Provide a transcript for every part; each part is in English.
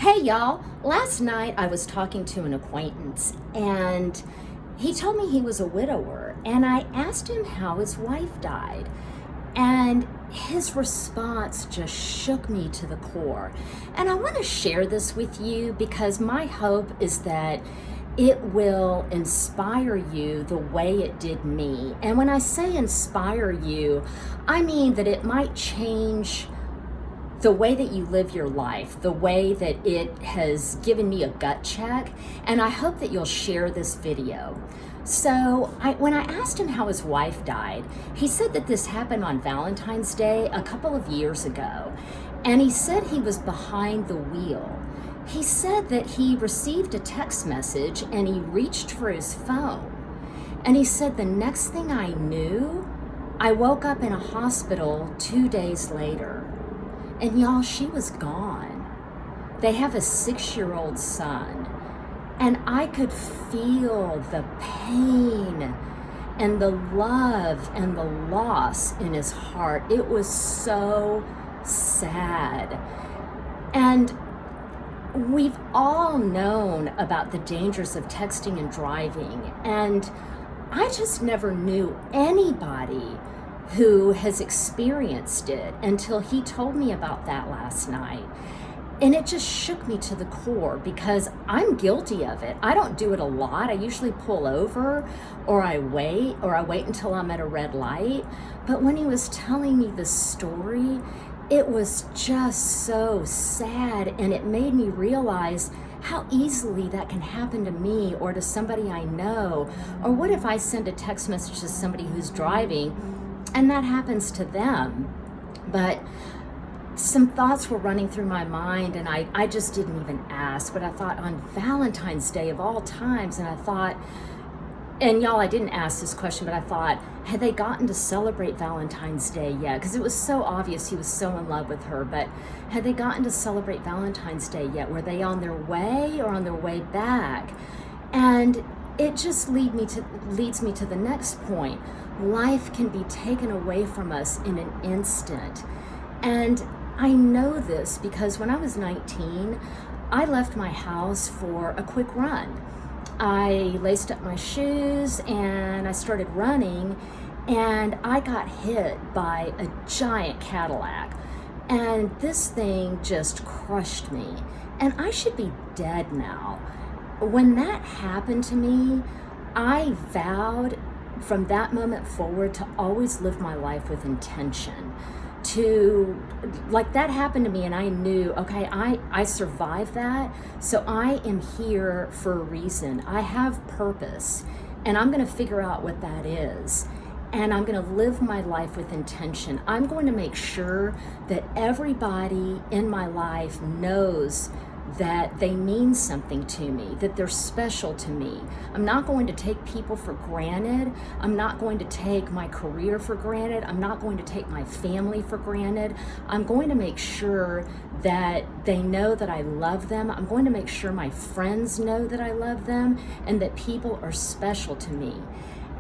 Hey y'all, last night I was talking to an acquaintance and he told me he was a widower, and I asked him how his wife died, and his response just shook me to the core. And I want to share this with you because my hope is that it will inspire you the way it did me. And when I say inspire you, I mean that it might change the way that you live your life, the way that it has given me a gut check, and I hope that you'll share this video. So when I asked him how his wife died, he said that this happened on Valentine's Day a couple of years ago, and he said he was behind the wheel. He said that he received a text message and he reached for his phone, and he said the next thing I knew, I woke up in a hospital 2 days later. And y'all, she was gone. They have a 6-year-old son. And I could feel the pain and the love and the loss in his heart. It was so sad. And we've all known about the dangers of texting and driving. And I just never knew anybody who has experienced it until he told me about that last night. And it just shook me to the core because I'm guilty of it. I don't do it a lot. I usually pull over or I wait until I'm at a red light. But when he was telling me the story, it was just so sad, and it made me realize how easily that can happen to me or to somebody I know. Or what if I send a text message to somebody who's driving and that happens to them? But some thoughts were running through my mind, and I just didn't even ask. But I thought, on Valentine's Day of all times, and I thought, and y'all, I didn't ask this question, but I thought, had they gotten to celebrate Valentine's Day yet? Because it was so obvious he was so in love with her, but had they gotten to celebrate Valentine's Day yet? Were they on their way or on their way back? And it just leads me to the next point. Life can be taken away from us in an instant. And I know this because when I was 19, I left my house for a quick run. I laced up my shoes and I started running, and I got hit by a giant Cadillac. And this thing just crushed me. And I should be dead now. When that happened to me, I vowed from that moment forward to always live my life with intention. Like that happened to me, and I knew, okay, I survived that, so I am here for a reason. I have purpose, and I'm going to figure out what that is. And I'm going to live my life with intention. I'm going to make sure that everybody in my life knows that they mean something to me, that they're special to me. I'm not going to take people for granted. I'm not going to take my career for granted. I'm not going to take my family for granted. I'm going to make sure that they know that I love them. I'm going to make sure my friends know that I love them and that people are special to me.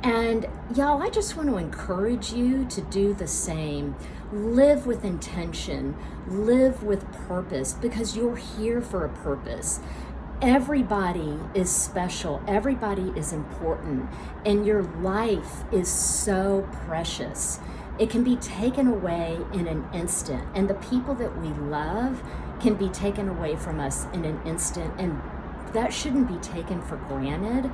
And y'all, I just want to encourage you to do the same. Live with intention, live with purpose, because you're here for a purpose. Everybody is special, everybody is important, and your life is so precious. It can be taken away in an instant, and the people that we love can be taken away from us in an instant, and that shouldn't be taken for granted.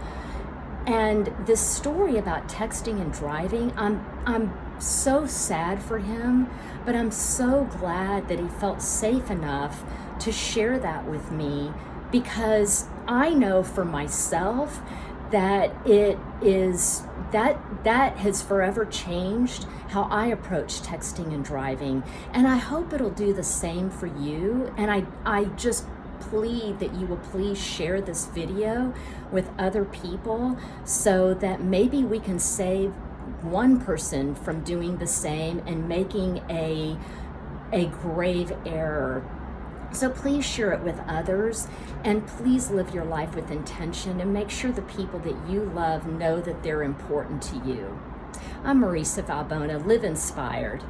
And this story about texting and driving, I'm so sad for him, but I'm so glad that he felt safe enough to share that with me, because I know for myself that it is that has forever changed how I approach texting and driving. And I hope it'll do the same for you. And I just plead that you will please share this video with other people so that maybe we can save one person from doing the same and making a grave error. So please share it with others, and please live your life with intention and make sure the people that you love know that they're important to you. I'm Marisa Vallbona. Live inspired.